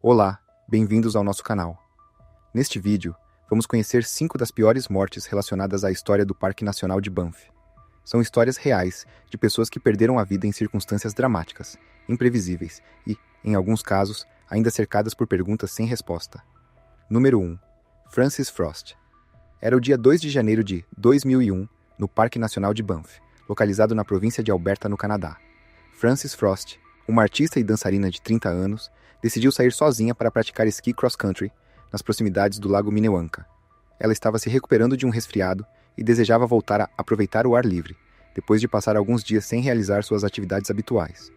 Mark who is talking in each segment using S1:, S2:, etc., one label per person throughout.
S1: Olá, bem-vindos ao nosso canal. Neste vídeo, vamos conhecer 5 das piores mortes relacionadas à história do Parque Nacional de Banff. São histórias reais de pessoas que perderam a vida em circunstâncias dramáticas, imprevisíveis e, em alguns casos, ainda cercadas por perguntas sem resposta. Número 1. Frances Frost. Era o dia 2 de janeiro de 2001, no Parque Nacional de Banff, localizado na província de Alberta, no Canadá. Frances Frost, uma artista e dançarina de 30 anos, decidiu sair sozinha para praticar esqui cross-country nas proximidades do Lago Minnewanka. Ela estava se recuperando de um resfriado e desejava voltar a aproveitar o ar livre, depois de passar alguns dias sem realizar suas atividades habituais.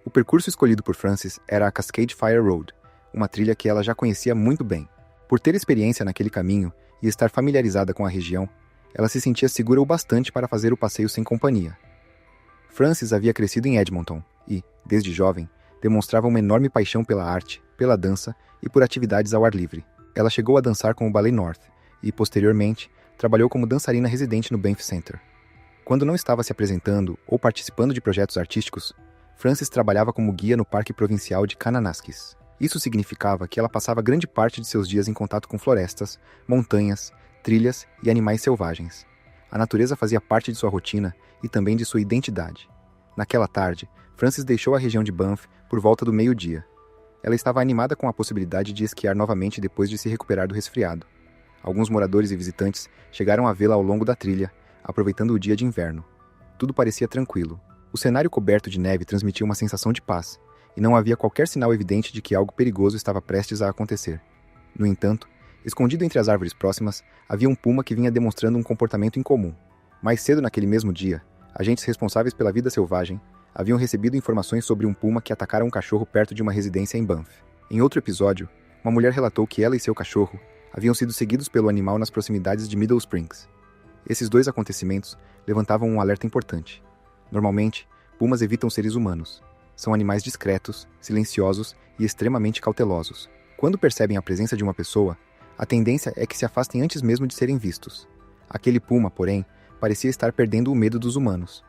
S1: O percurso escolhido por Frances era a Cascade Fire Road, uma trilha que ela já conhecia muito bem. Por ter experiência naquele caminho e estar familiarizada com a região, ela se sentia segura o bastante para fazer o passeio sem companhia. Frances havia crescido em Edmonton e, desde jovem, demonstrava uma enorme paixão pela arte, pela dança e por atividades ao ar livre. Ela chegou a dançar com o Ballet North e, posteriormente, trabalhou como dançarina residente no Banff Center. Quando não estava se apresentando ou participando de projetos artísticos, Frances trabalhava como guia no Parque Provincial de Kananaskis. Isso significava que ela passava grande parte de seus dias em contato com florestas, montanhas, trilhas e animais selvagens. A natureza fazia parte de sua rotina e também de sua identidade. Naquela tarde, Frances deixou a região de Banff por volta do meio-dia. Ela estava animada com a possibilidade de esquiar novamente depois de se recuperar do resfriado. Alguns moradores e visitantes chegaram a vê-la ao longo da trilha, aproveitando o dia de inverno. Tudo parecia tranquilo. O cenário coberto de neve transmitia uma sensação de paz, e não havia qualquer sinal evidente de que algo perigoso estava prestes a acontecer. No entanto, escondido entre as árvores próximas, havia um puma que vinha demonstrando um comportamento incomum. Mais cedo naquele mesmo dia, agentes responsáveis pela vida selvagem haviam recebido informações sobre um puma que atacara um cachorro perto de uma residência em Banff. Em outro episódio, uma mulher relatou que ela e seu cachorro haviam sido seguidos pelo animal nas proximidades de Middle Springs. Esses dois acontecimentos levantavam um alerta importante. Normalmente, pumas evitam seres humanos. São animais discretos, silenciosos e extremamente cautelosos. Quando percebem a presença de uma pessoa, a tendência é que se afastem antes mesmo de serem vistos. Aquele puma, porém, parecia estar perdendo o medo dos humanos.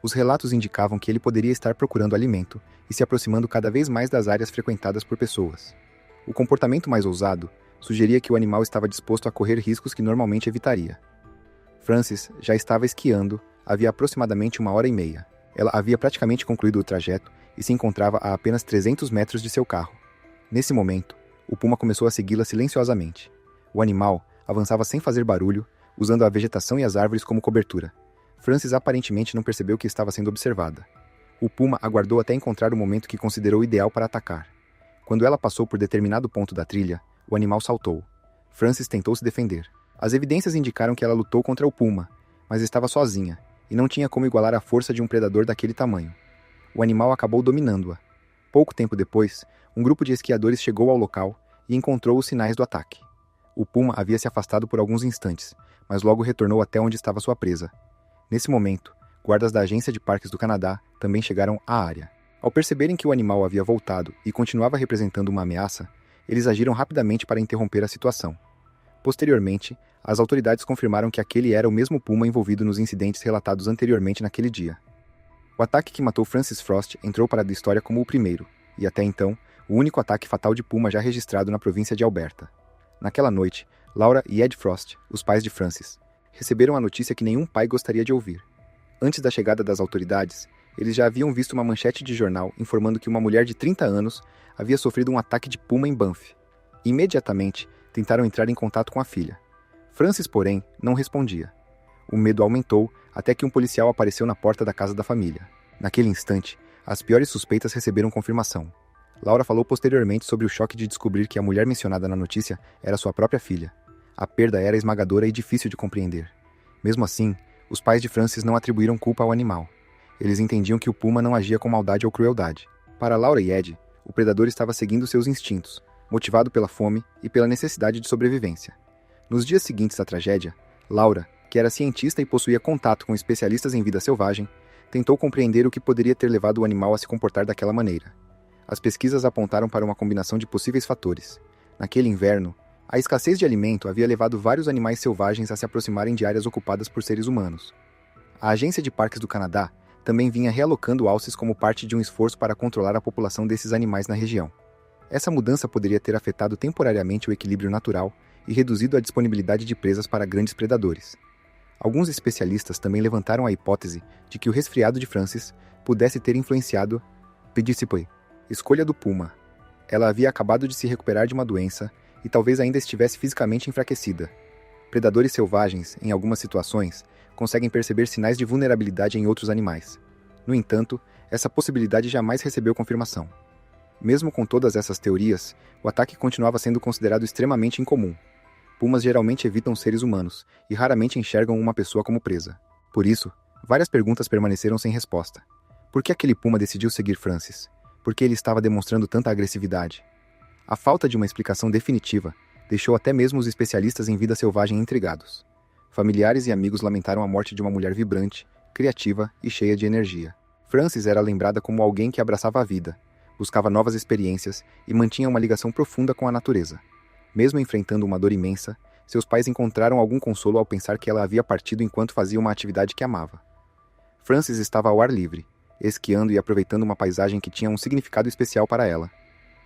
S1: Os relatos indicavam que ele poderia estar procurando alimento e se aproximando cada vez mais das áreas frequentadas por pessoas. O comportamento mais ousado sugeria que o animal estava disposto a correr riscos que normalmente evitaria. Frances já estava esquiando havia aproximadamente 1h30. Ela havia praticamente concluído o trajeto e se encontrava a apenas 300 metros de seu carro. Nesse momento, o puma começou a segui-la silenciosamente. O animal avançava sem fazer barulho, usando a vegetação e as árvores como cobertura. Frances aparentemente não percebeu que estava sendo observada. O puma aguardou até encontrar o momento que considerou ideal para atacar. Quando ela passou por determinado ponto da trilha, o animal saltou. Frances tentou se defender. As evidências indicaram que ela lutou contra o puma, mas estava sozinha, e não tinha como igualar a força de um predador daquele tamanho. O animal acabou dominando-a. Pouco tempo depois, um grupo de esquiadores chegou ao local e encontrou os sinais do ataque. O puma havia se afastado por alguns instantes, mas logo retornou até onde estava sua presa. Nesse momento, guardas da Agência de Parques do Canadá também chegaram à área. Ao perceberem que o animal havia voltado e continuava representando uma ameaça, eles agiram rapidamente para interromper a situação. Posteriormente, as autoridades confirmaram que aquele era o mesmo puma envolvido nos incidentes relatados anteriormente naquele dia. O ataque que matou Frances Frost entrou para a história como o primeiro, e até então, o único ataque fatal de puma já registrado na província de Alberta. Naquela noite, Laura e Ed Frost, os pais de Frances, receberam a notícia que nenhum pai gostaria de ouvir. Antes da chegada das autoridades, eles já haviam visto uma manchete de jornal informando que uma mulher de 30 anos havia sofrido um ataque de puma em Banff. Imediatamente, tentaram entrar em contato com a filha. Frances, porém, não respondia. O medo aumentou até que um policial apareceu na porta da casa da família. Naquele instante, as piores suspeitas receberam confirmação. Laura falou posteriormente sobre o choque de descobrir que a mulher mencionada na notícia era sua própria filha. A perda era esmagadora e difícil de compreender. Mesmo assim, os pais de Frances não atribuíram culpa ao animal. Eles entendiam que o puma não agia com maldade ou crueldade. Para Laura e Ed, o predador estava seguindo seus instintos, motivado pela fome e pela necessidade de sobrevivência. Nos dias seguintes à tragédia, Laura, que era cientista e possuía contato com especialistas em vida selvagem, tentou compreender o que poderia ter levado o animal a se comportar daquela maneira. As pesquisas apontaram para uma combinação de possíveis fatores. Naquele inverno, a escassez de alimento havia levado vários animais selvagens a se aproximarem de áreas ocupadas por seres humanos. A Agência de Parques do Canadá também vinha realocando alces como parte de um esforço para controlar a população desses animais na região. Essa mudança poderia ter afetado temporariamente o equilíbrio natural e reduzido a disponibilidade de presas para grandes predadores. Alguns especialistas também levantaram a hipótese de que o resfriado de Frances pudesse ter influenciado a escolha do puma. Ela havia acabado de se recuperar de uma doença e talvez ainda estivesse fisicamente enfraquecida. Predadores selvagens, em algumas situações, conseguem perceber sinais de vulnerabilidade em outros animais. No entanto, essa possibilidade jamais recebeu confirmação. Mesmo com todas essas teorias, o ataque continuava sendo considerado extremamente incomum. Pumas geralmente evitam seres humanos e raramente enxergam uma pessoa como presa. Por isso, várias perguntas permaneceram sem resposta. Por que aquele puma decidiu seguir Frances? Por que ele estava demonstrando tanta agressividade? A falta de uma explicação definitiva deixou até mesmo os especialistas em vida selvagem intrigados. Familiares e amigos lamentaram a morte de uma mulher vibrante, criativa e cheia de energia. Frances era lembrada como alguém que abraçava a vida, buscava novas experiências e mantinha uma ligação profunda com a natureza. Mesmo enfrentando uma dor imensa, seus pais encontraram algum consolo ao pensar que ela havia partido enquanto fazia uma atividade que amava. Frances estava ao ar livre, esquiando e aproveitando uma paisagem que tinha um significado especial para ela.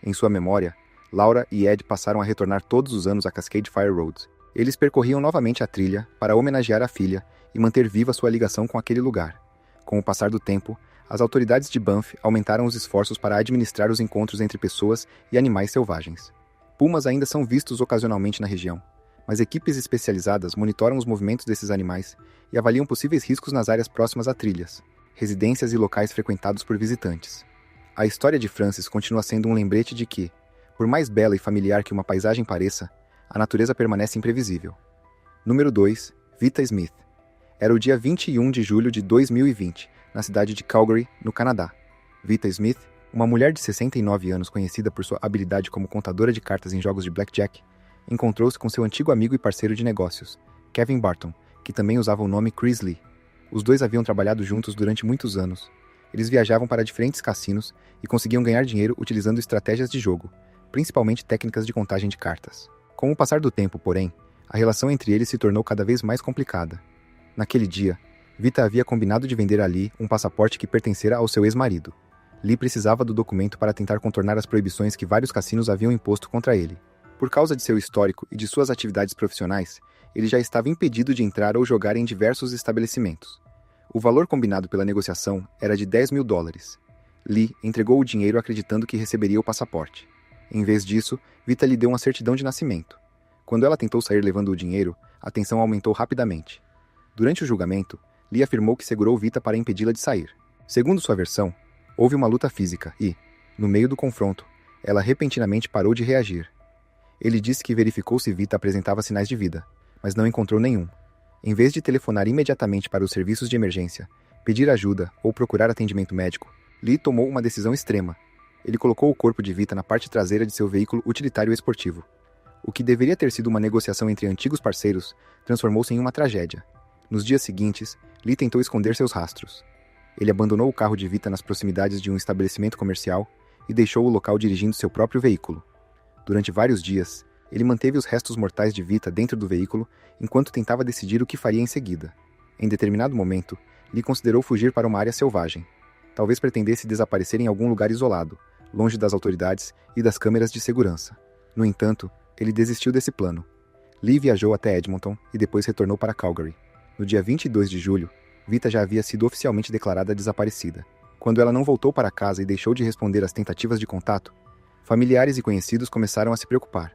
S1: Em sua memória, Laura e Ed passaram a retornar todos os anos a Cascade Fire Road. Eles percorriam novamente a trilha para homenagear a filha e manter viva sua ligação com aquele lugar. Com o passar do tempo, as autoridades de Banff aumentaram os esforços para administrar os encontros entre pessoas e animais selvagens. Pumas ainda são vistos ocasionalmente na região, mas equipes especializadas monitoram os movimentos desses animais e avaliam possíveis riscos nas áreas próximas a trilhas, residências e locais frequentados por visitantes. A história de Frances continua sendo um lembrete de que, por mais bela e familiar que uma paisagem pareça, a natureza permanece imprevisível. Número 2. Vita Smith. Era o dia 21 de julho de 2020, na cidade de Calgary, no Canadá. Vita Smith, uma mulher de 69 anos conhecida por sua habilidade como contadora de cartas em jogos de blackjack, encontrou-se com seu antigo amigo e parceiro de negócios, Kevin Barton, que também usava o nome Chris Lee. Os dois haviam trabalhado juntos durante muitos anos. Eles viajavam para diferentes cassinos e conseguiam ganhar dinheiro utilizando estratégias de jogo, principalmente técnicas de contagem de cartas. Com o passar do tempo, porém, a relação entre eles se tornou cada vez mais complicada. Naquele dia, Vita havia combinado de vender a Lee um passaporte que pertencera ao seu ex-marido. Lee precisava do documento para tentar contornar as proibições que vários cassinos haviam imposto contra ele. Por causa de seu histórico e de suas atividades profissionais, ele já estava impedido de entrar ou jogar em diversos estabelecimentos. O valor combinado pela negociação era de $10.000. Lee entregou o dinheiro acreditando que receberia o passaporte. Em vez disso, Vita lhe deu uma certidão de nascimento. Quando ela tentou sair levando o dinheiro, a tensão aumentou rapidamente. Durante o julgamento, Lee afirmou que segurou Vita para impedi-la de sair. Segundo sua versão, houve uma luta física e, no meio do confronto, ela repentinamente parou de reagir. Ele disse que verificou se Vita apresentava sinais de vida, mas não encontrou nenhum. Em vez de telefonar imediatamente para os serviços de emergência, pedir ajuda ou procurar atendimento médico, Lee tomou uma decisão extrema. Ele colocou o corpo de Vita na parte traseira de seu veículo utilitário esportivo. O que deveria ter sido uma negociação entre antigos parceiros transformou-se em uma tragédia. Nos dias seguintes, Lee tentou esconder seus rastros. Ele abandonou o carro de Vita nas proximidades de um estabelecimento comercial e deixou o local dirigindo seu próprio veículo. Durante vários dias, ele manteve os restos mortais de Vita dentro do veículo enquanto tentava decidir o que faria em seguida. Em determinado momento, Lee considerou fugir para uma área selvagem. Talvez pretendesse desaparecer em algum lugar isolado, longe das autoridades e das câmeras de segurança. No entanto, ele desistiu desse plano. Lee viajou até Edmonton e depois retornou para Calgary. No dia 22 de julho, Vita já havia sido oficialmente declarada desaparecida. Quando ela não voltou para casa e deixou de responder às tentativas de contato, familiares e conhecidos começaram a se preocupar.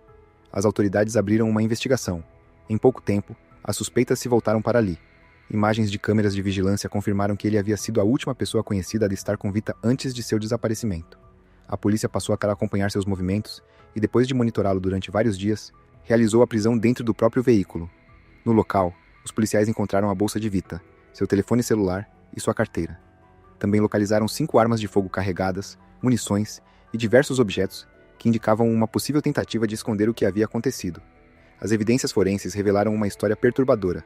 S1: As autoridades abriram uma investigação. Em pouco tempo, as suspeitas se voltaram para Lee. Imagens de câmeras de vigilância confirmaram que ele havia sido a última pessoa conhecida a estar com Vita antes de seu desaparecimento. A polícia passou a acompanhar seus movimentos e, depois de monitorá-lo durante vários dias, realizou a prisão dentro do próprio veículo. No local, os policiais encontraram a bolsa de Vita, seu telefone celular e sua carteira. Também localizaram 5 armas de fogo carregadas, munições e diversos objetos que indicavam uma possível tentativa de esconder o que havia acontecido. As evidências forenses revelaram uma história perturbadora.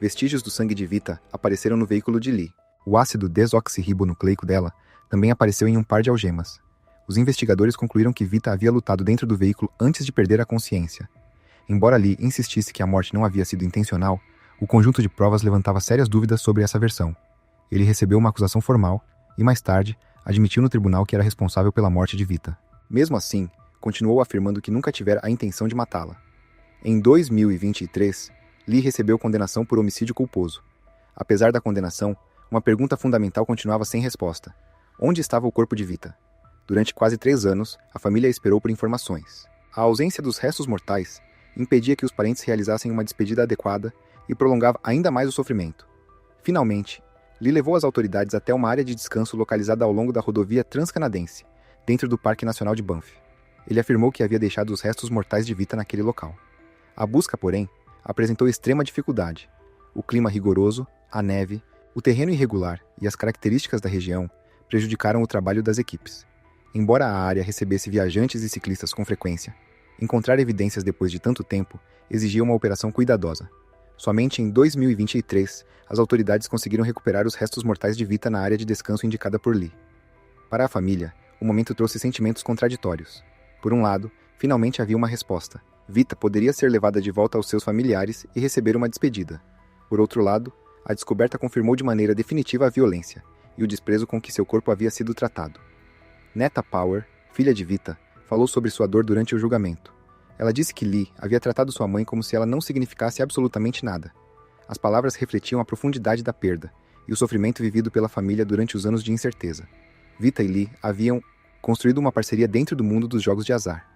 S1: Vestígios do sangue de Vita apareceram no veículo de Lee. O ácido desoxirribonucleico dela também apareceu em um par de algemas. Os investigadores concluíram que Vita havia lutado dentro do veículo antes de perder a consciência. Embora Lee insistisse que a morte não havia sido intencional, o conjunto de provas levantava sérias dúvidas sobre essa versão. Ele recebeu uma acusação formal e, mais tarde, admitiu no tribunal que era responsável pela morte de Vita. Mesmo assim, continuou afirmando que nunca tivera a intenção de matá-la. Em 2023, Lee recebeu condenação por homicídio culposo. Apesar da condenação, uma pergunta fundamental continuava sem resposta. Onde estava o corpo de Vita? Durante quase 3 anos, a família esperou por informações. A ausência dos restos mortais impedia que os parentes realizassem uma despedida adequada e prolongava ainda mais o sofrimento. Finalmente, Lee levou as autoridades até uma área de descanso localizada ao longo da rodovia transcanadense, dentro do Parque Nacional de Banff. Ele afirmou que havia deixado os restos mortais de Vita naquele local. A busca, porém, apresentou extrema dificuldade. O clima rigoroso, a neve, o terreno irregular e as características da região prejudicaram o trabalho das equipes. Embora a área recebesse viajantes e ciclistas com frequência, encontrar evidências depois de tanto tempo exigia uma operação cuidadosa. Somente em 2023, as autoridades conseguiram recuperar os restos mortais de Vita na área de descanso indicada por Lee. Para a família, o momento trouxe sentimentos contraditórios. Por um lado, finalmente havia uma resposta. Vita poderia ser levada de volta aos seus familiares e receber uma despedida. Por outro lado, a descoberta confirmou de maneira definitiva a violência e o desprezo com que seu corpo havia sido tratado. Netta Power, filha de Vita, falou sobre sua dor durante o julgamento. Ela disse que Lee havia tratado sua mãe como se ela não significasse absolutamente nada. As palavras refletiam a profundidade da perda e o sofrimento vivido pela família durante os anos de incerteza. Vita e Lee haviam construído uma parceria dentro do mundo dos jogos de azar.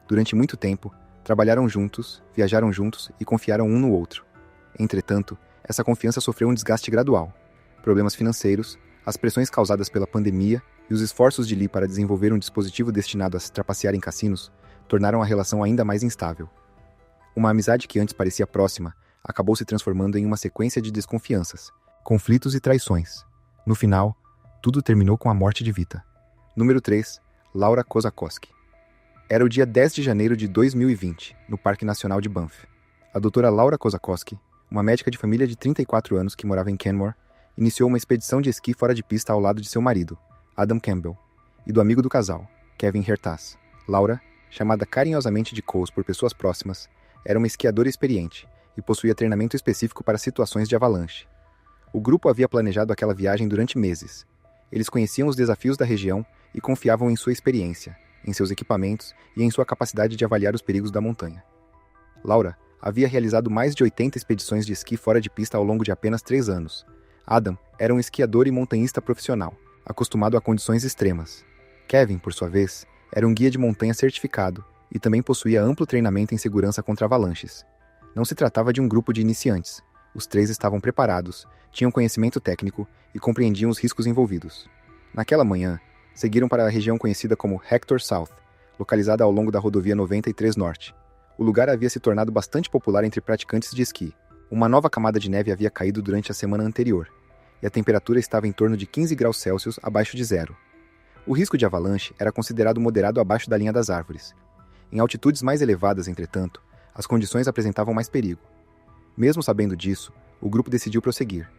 S1: Durante muito tempo, trabalharam juntos, viajaram juntos e confiaram um no outro. Entretanto, essa confiança sofreu um desgaste gradual. Problemas financeiros, as pressões causadas pela pandemia e os esforços de Lee para desenvolver um dispositivo destinado a se trapacear em cassinos tornaram a relação ainda mais instável. Uma amizade que antes parecia próxima acabou se transformando em uma sequência de desconfianças, conflitos e traições. No final, tudo terminou com a morte de Vita. Número 3. Laura Kozakowski. Era o dia 10 de janeiro de 2020, no Parque Nacional de Banff. A doutora Laura Kozakowski, uma médica de família de 34 anos que morava em Canmore, iniciou uma expedição de esqui fora de pista ao lado de seu marido, Adam Campbell, e do amigo do casal, Kevin Hertas. Laura, chamada carinhosamente de Coz por pessoas próximas, era uma esquiadora experiente e possuía treinamento específico para situações de avalanche. O grupo havia planejado aquela viagem durante meses. Eles conheciam os desafios da região e confiavam em sua experiência, em seus equipamentos e em sua capacidade de avaliar os perigos da montanha. Laura havia realizado mais de 80 expedições de esqui fora de pista ao longo de apenas 3 anos. Adam era um esquiador e montanhista profissional, acostumado a condições extremas. Kevin, por sua vez, era um guia de montanha certificado e também possuía amplo treinamento em segurança contra avalanches. Não se tratava de um grupo de iniciantes. Os 3 estavam preparados, tinham conhecimento técnico e compreendiam os riscos envolvidos. Naquela manhã, seguiram para a região conhecida como Hector South, localizada ao longo da rodovia 93 Norte. O lugar havia se tornado bastante popular entre praticantes de esqui. Uma nova camada de neve havia caído durante a semana anterior, e a temperatura estava em torno de 15 graus Celsius abaixo de zero. O risco de avalanche era considerado moderado abaixo da linha das árvores. Em altitudes mais elevadas, entretanto, as condições apresentavam mais perigo. Mesmo sabendo disso, o grupo decidiu prosseguir.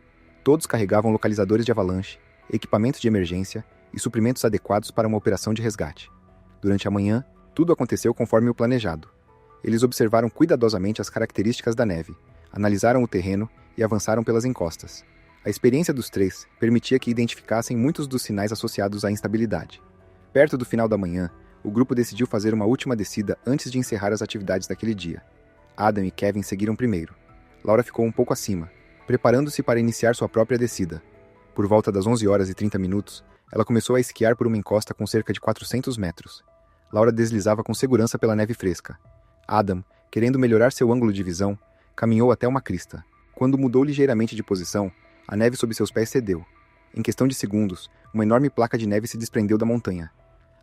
S1: Todos carregavam localizadores de avalanche, equipamentos de emergência e suprimentos adequados para uma operação de resgate. Durante a manhã, tudo aconteceu conforme o planejado. Eles observaram cuidadosamente as características da neve, analisaram o terreno e avançaram pelas encostas. A experiência dos 3 permitia que identificassem muitos dos sinais associados à instabilidade. Perto do final da manhã, o grupo decidiu fazer uma última descida antes de encerrar as atividades daquele dia. Adam e Kevin seguiram primeiro. Laura ficou um pouco acima, preparando-se para iniciar sua própria descida. Por volta das 11 horas e 30 minutos, ela começou a esquiar por uma encosta com cerca de 400 metros. Laura deslizava com segurança pela neve fresca. Adam, querendo melhorar seu ângulo de visão, caminhou até uma crista. Quando mudou ligeiramente de posição, a neve sob seus pés cedeu. Em questão de segundos, uma enorme placa de neve se desprendeu da montanha.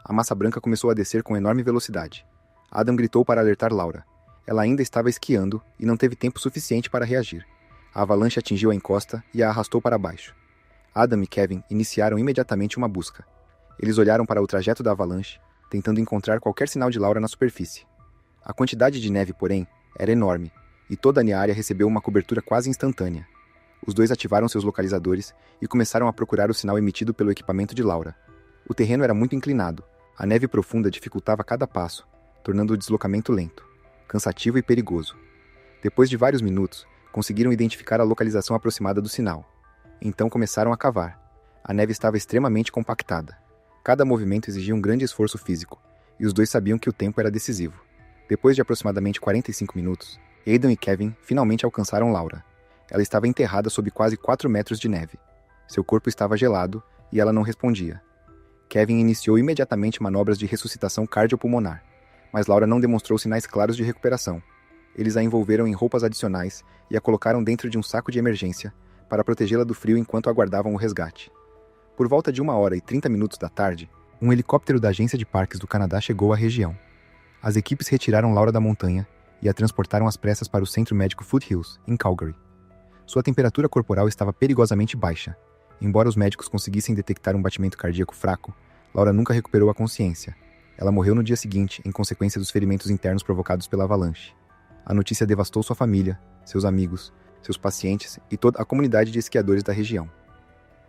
S1: A massa branca começou a descer com enorme velocidade. Adam gritou para alertar Laura. Ela ainda estava esquiando e não teve tempo suficiente para reagir. A avalanche atingiu a encosta e a arrastou para baixo. Adam e Kevin iniciaram imediatamente uma busca. Eles olharam para o trajeto da avalanche, tentando encontrar qualquer sinal de Laura na superfície. A quantidade de neve, porém, era enorme, e toda a área recebeu uma cobertura quase instantânea. Os 2 ativaram seus localizadores e começaram a procurar o sinal emitido pelo equipamento de Laura. O terreno era muito inclinado. A neve profunda dificultava cada passo, tornando o deslocamento lento, cansativo e perigoso. Depois de vários minutos, conseguiram identificar a localização aproximada do sinal. Então começaram a cavar. A neve estava extremamente compactada. Cada movimento exigia um grande esforço físico, e os dois sabiam que o tempo era decisivo. Depois de aproximadamente 45 minutos, Aidan e Kevin finalmente alcançaram Laura. Ela estava enterrada sob quase 4 metros de neve. Seu corpo estava gelado e ela não respondia. Kevin iniciou imediatamente manobras de ressuscitação cardiopulmonar, mas Laura não demonstrou sinais claros de recuperação. Eles a envolveram em roupas adicionais e a colocaram dentro de um saco de emergência para protegê-la do frio enquanto aguardavam o resgate. Por volta de 1h30 da tarde, um helicóptero da Agência de Parques do Canadá chegou à região. As equipes retiraram Laura da montanha e a transportaram às pressas para o Centro Médico Foothills, em Calgary. Sua temperatura corporal estava perigosamente baixa. Embora os médicos conseguissem detectar um batimento cardíaco fraco, Laura nunca recuperou a consciência. Ela morreu no dia seguinte, em consequência dos ferimentos internos provocados pela avalanche. A notícia devastou sua família, seus amigos, seus pacientes e toda a comunidade de esquiadores da região.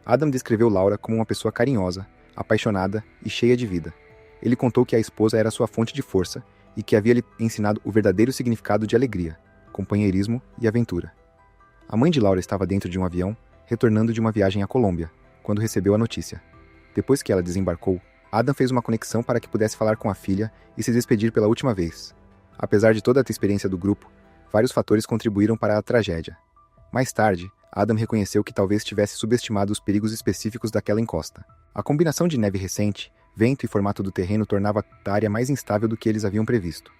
S1: Adam descreveu Laura como uma pessoa carinhosa, apaixonada e cheia de vida. Ele contou que a esposa era sua fonte de força e que havia lhe ensinado o verdadeiro significado de alegria, companheirismo e aventura. A mãe de Laura estava dentro de um avião, retornando de uma viagem à Colômbia, quando recebeu a notícia. Depois que ela desembarcou, Adam fez uma conexão para que pudesse falar com a filha e se despedir pela última vez. Apesar de toda a experiência do grupo, vários fatores contribuíram para a tragédia. Mais tarde, Adam reconheceu que talvez tivesse subestimado os perigos específicos daquela encosta. A combinação de neve recente, vento e formato do terreno tornava a área mais instável do que eles haviam previsto.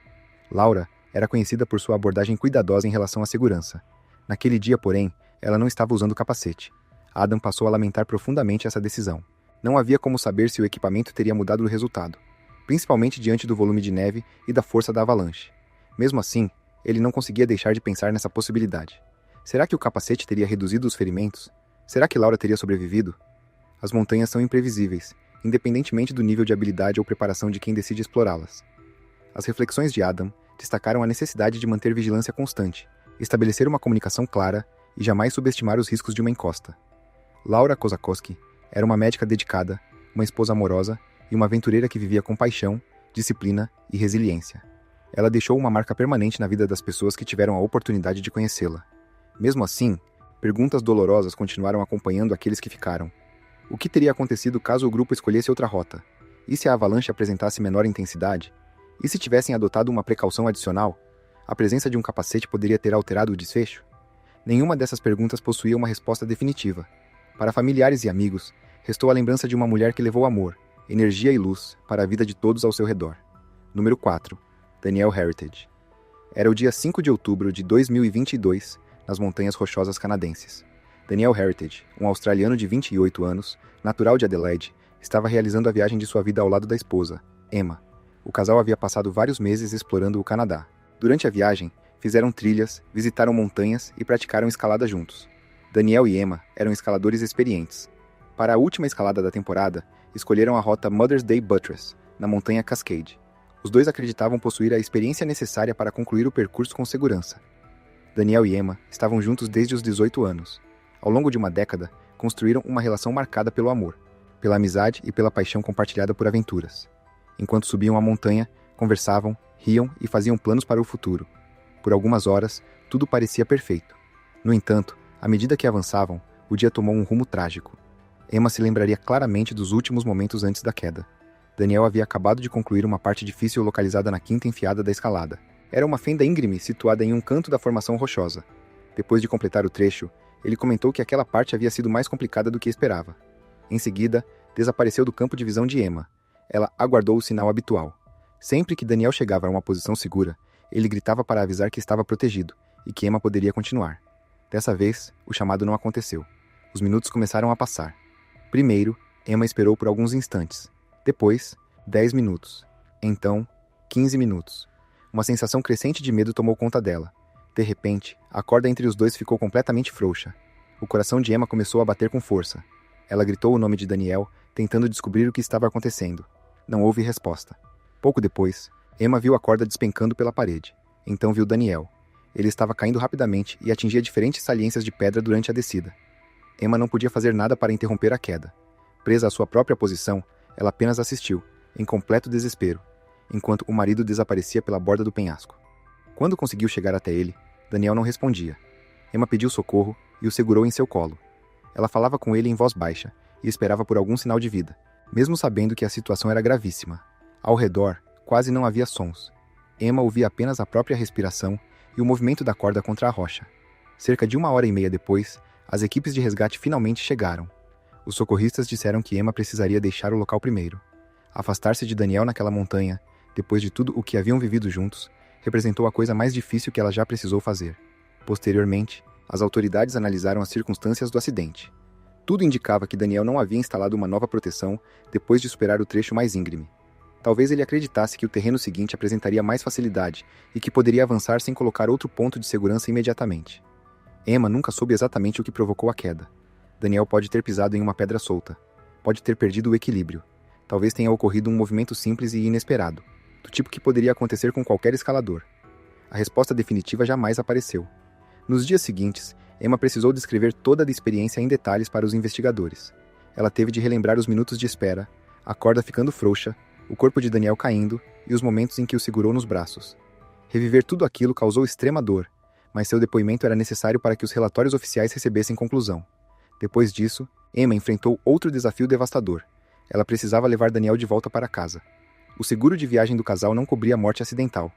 S1: Laura era conhecida por sua abordagem cuidadosa em relação à segurança. Naquele dia, porém, ela não estava usando capacete. Adam passou a lamentar profundamente essa decisão. Não havia como saber se o equipamento teria mudado o resultado, principalmente diante do volume de neve e da força da avalanche. Mesmo assim, ele não conseguia deixar de pensar nessa possibilidade. Será que o capacete teria reduzido os ferimentos? Será que Laura teria sobrevivido? As montanhas são imprevisíveis, independentemente do nível de habilidade ou preparação de quem decide explorá-las. As reflexões de Adam destacaram a necessidade de manter vigilância constante, estabelecer uma comunicação clara e jamais subestimar os riscos de uma encosta. Laura Kozakowski era uma médica dedicada, uma esposa amorosa e uma aventureira que vivia com paixão, disciplina e resiliência. Ela deixou uma marca permanente na vida das pessoas que tiveram a oportunidade de conhecê-la. Mesmo assim, perguntas dolorosas continuaram acompanhando aqueles que ficaram. O que teria acontecido caso o grupo escolhesse outra rota? E se a avalanche apresentasse menor intensidade? E se tivessem adotado uma precaução adicional? A presença de um capacete poderia ter alterado o desfecho? Nenhuma dessas perguntas possuía uma resposta definitiva. Para familiares e amigos, restou a lembrança de uma mulher que levou amor, energia e luz para a vida de todos ao seu redor. Número 4. Danielle Heritage. Era o dia 5 de outubro de 2022, nas Montanhas Rochosas Canadenses. Danielle Heritage, um australiano de 28 anos, natural de Adelaide, estava realizando a viagem de sua vida ao lado da esposa, Emma. O casal havia passado vários meses explorando o Canadá. Durante a viagem, fizeram trilhas, visitaram montanhas e praticaram escalada juntos. Danielle e Emma eram escaladores experientes. Para a última escalada da temporada, escolheram a rota Mother's Day Buttress, na montanha Cascade. Os dois acreditavam possuir a experiência necessária para concluir o percurso com segurança. Danielle e Emma estavam juntos desde os 18 anos. Ao longo de uma década, construíram uma relação marcada pelo amor, pela amizade e pela paixão compartilhada por aventuras. Enquanto subiam a montanha, conversavam, riam e faziam planos para o futuro. Por algumas horas, tudo parecia perfeito. No entanto, à medida que avançavam, o dia tomou um rumo trágico. Emma se lembraria claramente dos últimos momentos antes da queda. Danielle havia acabado de concluir uma parte difícil localizada na quinta enfiada da escalada. Era uma fenda íngreme situada em um canto da formação rochosa. Depois de completar o trecho, ele comentou que aquela parte havia sido mais complicada do que esperava. Em seguida, desapareceu do campo de visão de Emma. Ela aguardou o sinal habitual. Sempre que Danielle chegava a uma posição segura, ele gritava para avisar que estava protegido e que Emma poderia continuar. Dessa vez, o chamado não aconteceu. Os minutos começaram a passar. Primeiro, Emma esperou por alguns instantes. Depois, 10 minutos. Então, 15 minutos. Uma sensação crescente de medo tomou conta dela. De repente, a corda entre os dois ficou completamente frouxa. O coração de Emma começou a bater com força. Ela gritou o nome de Danielle, tentando descobrir o que estava acontecendo. Não houve resposta. Pouco depois, Emma viu a corda despencando pela parede. Então viu Danielle. Ele estava caindo rapidamente e atingia diferentes saliências de pedra durante a descida. Emma não podia fazer nada para interromper a queda. Presa à sua própria posição, ela apenas assistiu, em completo desespero, enquanto o marido desaparecia pela borda do penhasco. Quando conseguiu chegar até ele, Danielle não respondia. Emma pediu socorro e o segurou em seu colo. Ela falava com ele em voz baixa e esperava por algum sinal de vida, mesmo sabendo que a situação era gravíssima. Ao redor, Quase não havia sons. Emma ouvia apenas a própria respiração e o movimento da corda contra a rocha. Cerca de 1h30 depois, as equipes de resgate finalmente chegaram. Os socorristas disseram que Emma precisaria deixar o local primeiro. Afastar-se de Daniel naquela montanha, depois de tudo o que haviam vivido juntos, representou a coisa mais difícil que ela já precisou fazer. Posteriormente, as autoridades analisaram as circunstâncias do acidente. Tudo indicava que Daniel não havia instalado uma nova proteção depois de superar o trecho mais íngreme. Talvez ele acreditasse que o terreno seguinte apresentaria mais facilidade e que poderia avançar sem colocar outro ponto de segurança imediatamente. Emma nunca soube exatamente o que provocou a queda. Daniel pode ter pisado em uma pedra solta. Pode ter perdido o equilíbrio. Talvez tenha ocorrido um movimento simples e inesperado, do tipo que poderia acontecer com qualquer escalador. A resposta definitiva jamais apareceu. Nos dias seguintes, Emma precisou descrever toda a experiência em detalhes para os investigadores. Ela teve de relembrar os minutos de espera, a corda ficando frouxa, o corpo de Daniel caindo e os momentos em que o segurou nos braços. Reviver tudo aquilo causou extrema dor, mas seu depoimento era necessário para que os relatórios oficiais recebessem conclusão. Depois disso, Emma enfrentou outro desafio devastador. Ela precisava levar Daniel de volta para casa. O seguro de viagem do casal não cobria a morte acidental.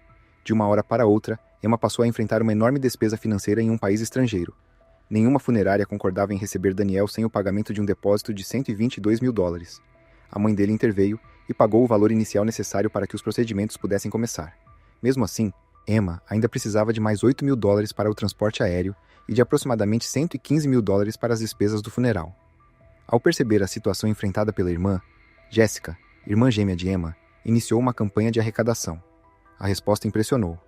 S1: De uma hora para outra, Emma passou a enfrentar uma enorme despesa financeira em um país estrangeiro. Nenhuma funerária concordava em receber Daniel sem o pagamento de um depósito de $122 mil. A mãe dele interveio e pagou o valor inicial necessário para que os procedimentos pudessem começar. Mesmo assim, Emma ainda precisava de mais $8 mil para o transporte aéreo e de aproximadamente $115 mil para as despesas do funeral. Ao perceber a situação enfrentada pela irmã, Jessica, irmã gêmea de Emma, iniciou uma campanha de arrecadação. A resposta impressionou.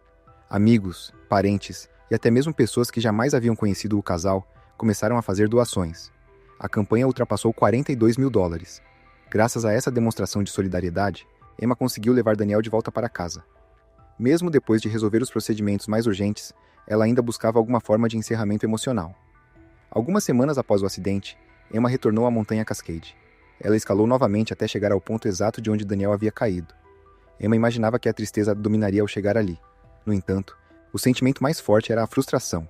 S1: Amigos, parentes e até mesmo pessoas que jamais haviam conhecido o casal começaram a fazer doações. A campanha ultrapassou $42 mil. Graças a essa demonstração de solidariedade, Emma conseguiu levar Daniel de volta para casa. Mesmo depois de resolver os procedimentos mais urgentes, ela ainda buscava alguma forma de encerramento emocional. Algumas semanas após o acidente, Emma retornou à montanha Cascade. Ela escalou novamente até chegar ao ponto exato de onde Daniel havia caído. Emma imaginava que a tristeza dominaria ao chegar ali. No entanto, o sentimento mais forte era a frustração.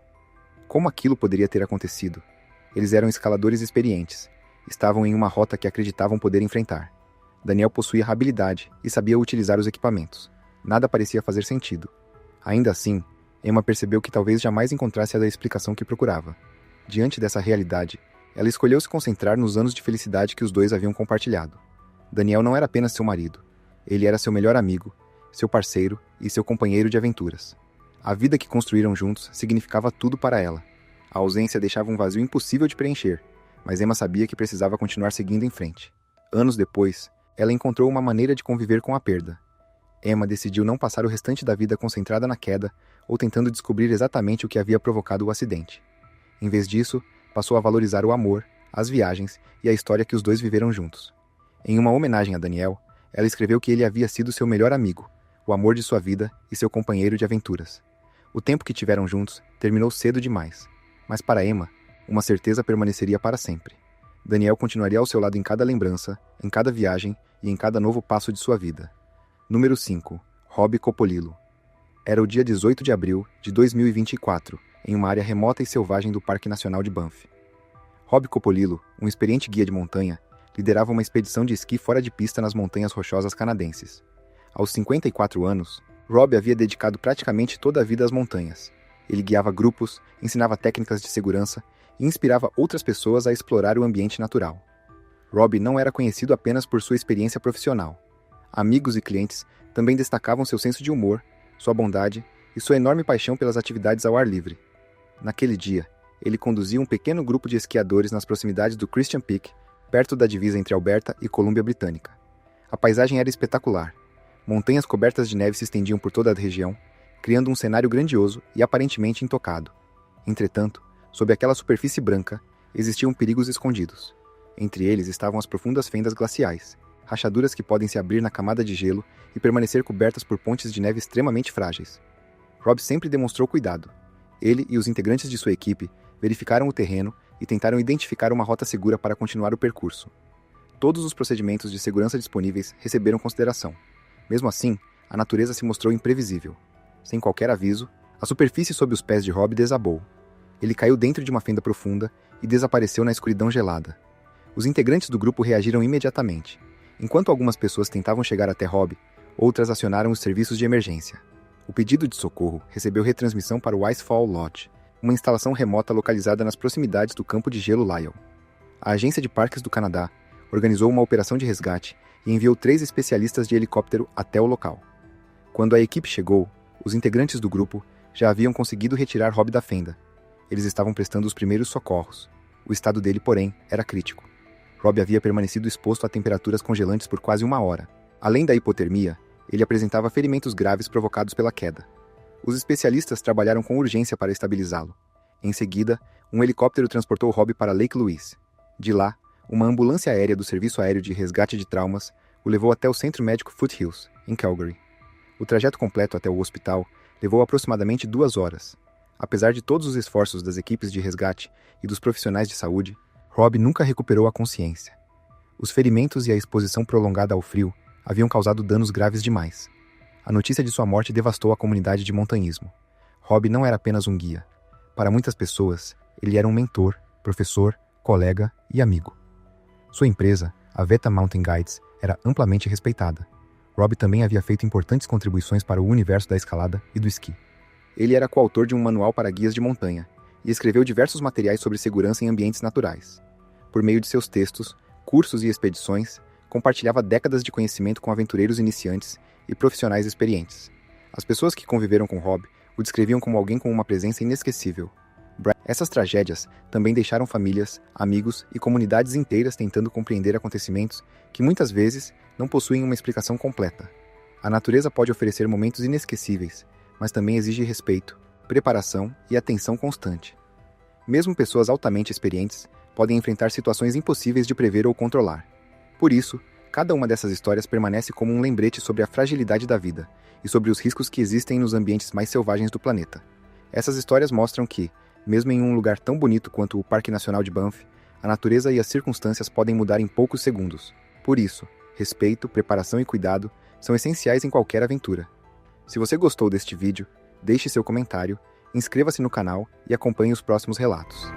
S1: Como aquilo poderia ter acontecido? Eles eram escaladores experientes. Estavam em uma rota que acreditavam poder enfrentar. Daniel possuía habilidade e sabia utilizar os equipamentos. Nada parecia fazer sentido. Ainda assim, Emma percebeu que talvez jamais encontrasse a explicação que procurava. Diante dessa realidade, ela escolheu se concentrar nos anos de felicidade que os dois haviam compartilhado. Daniel não era apenas seu marido. Ele era seu melhor amigo, seu parceiro e seu companheiro de aventuras. A vida que construíram juntos significava tudo para ela. A ausência deixava um vazio impossível de preencher, mas Emma sabia que precisava continuar seguindo em frente. Anos depois, ela encontrou uma maneira de conviver com a perda. Emma decidiu não passar o restante da vida concentrada na queda ou tentando descobrir exatamente o que havia provocado o acidente. Em vez disso, passou a valorizar o amor, as viagens e a história que os dois viveram juntos. Em uma homenagem a Daniel, ela escreveu que ele havia sido seu melhor amigo, o amor de sua vida e seu companheiro de aventuras. O tempo que tiveram juntos terminou cedo demais, mas para Emma, uma certeza permaneceria para sempre. Daniel continuaria ao seu lado em cada lembrança, em cada viagem e em cada novo passo de sua vida. Número 5. Rob Copolilo. Era o dia 18 de abril de 2024, em uma área remota e selvagem do Parque Nacional de Banff. Rob Copolilo, um experiente guia de montanha, liderava uma expedição de esqui fora de pista nas montanhas rochosas canadenses. Aos 54 anos, Rob havia dedicado praticamente toda a vida às montanhas. Ele guiava grupos, ensinava técnicas de segurança e inspirava outras pessoas a explorar o ambiente natural. Rob não era conhecido apenas por sua experiência profissional. Amigos e clientes também destacavam seu senso de humor, sua bondade e sua enorme paixão pelas atividades ao ar livre. Naquele dia, ele conduzia um pequeno grupo de esquiadores nas proximidades do Christian Peak, perto da divisa entre Alberta e Colômbia Britânica. A paisagem era espetacular. Montanhas cobertas de neve se estendiam por toda a região, criando um cenário grandioso e aparentemente intocado. Entretanto, sob aquela superfície branca, existiam perigos escondidos. Entre eles estavam as profundas fendas glaciais, rachaduras que podem se abrir na camada de gelo e permanecer cobertas por pontes de neve extremamente frágeis. Rob sempre demonstrou cuidado. Ele e os integrantes de sua equipe verificaram o terreno e tentaram identificar uma rota segura para continuar o percurso. Todos os procedimentos de segurança disponíveis receberam consideração. Mesmo assim, a natureza se mostrou imprevisível. Sem qualquer aviso, a superfície sob os pés de Rob desabou. Ele caiu dentro de uma fenda profunda e desapareceu na escuridão gelada. Os integrantes do grupo reagiram imediatamente. Enquanto algumas pessoas tentavam chegar até Rob, Outras acionaram os serviços de emergência. O pedido de socorro recebeu retransmissão para o Icefall Lodge, uma instalação remota localizada nas proximidades do campo de gelo Lyell. A Agência de Parques do Canadá organizou uma operação de resgate e enviou 3 especialistas de helicóptero até o local. Quando a equipe chegou, os integrantes do grupo já haviam conseguido retirar Rob da fenda. Eles estavam prestando os primeiros socorros. O estado dele, porém, era crítico. Rob havia permanecido exposto a temperaturas congelantes por quase 1 hora. Além da hipotermia, ele apresentava ferimentos graves provocados pela queda. Os especialistas trabalharam com urgência para estabilizá-lo. Em seguida, um helicóptero transportou Rob para Lake Louise. De lá, uma ambulância aérea do Serviço Aéreo de Resgate de Traumas o levou até o Centro Médico Foothills, em Calgary. O trajeto completo até o hospital levou aproximadamente 2 horas. Apesar de todos os esforços das equipes de resgate e dos profissionais de saúde, Rob nunca recuperou a consciência. Os ferimentos e a exposição prolongada ao frio haviam causado danos graves demais. A notícia de sua morte devastou a comunidade de montanhismo. Rob não era apenas um guia. Para muitas pessoas, ele era um mentor, professor, colega e amigo. Sua empresa, a Veta Mountain Guides, era amplamente respeitada. Rob também havia feito importantes contribuições para o universo da escalada e do esqui. Ele era coautor de um manual para guias de montanha e escreveu diversos materiais sobre segurança em ambientes naturais. Por meio de seus textos, cursos e expedições, compartilhava décadas de conhecimento com aventureiros iniciantes e profissionais experientes. As pessoas que conviveram com Rob o descreviam como alguém com uma presença inesquecível. Essas tragédias também deixaram famílias, amigos e comunidades inteiras tentando compreender acontecimentos que muitas vezes não possuem uma explicação completa. A natureza pode oferecer momentos inesquecíveis, mas também exige respeito, preparação e atenção constante. Mesmo pessoas altamente experientes podem enfrentar situações impossíveis de prever ou controlar. Por isso, cada uma dessas histórias permanece como um lembrete sobre a fragilidade da vida e sobre os riscos que existem nos ambientes mais selvagens do planeta. Essas histórias mostram que, mesmo em um lugar tão bonito quanto o Parque Nacional de Banff, a natureza e as circunstâncias podem mudar em poucos segundos. Por isso, respeito, preparação e cuidado são essenciais em qualquer aventura. Se você gostou deste vídeo, deixe seu comentário, inscreva-se no canal e acompanhe os próximos relatos.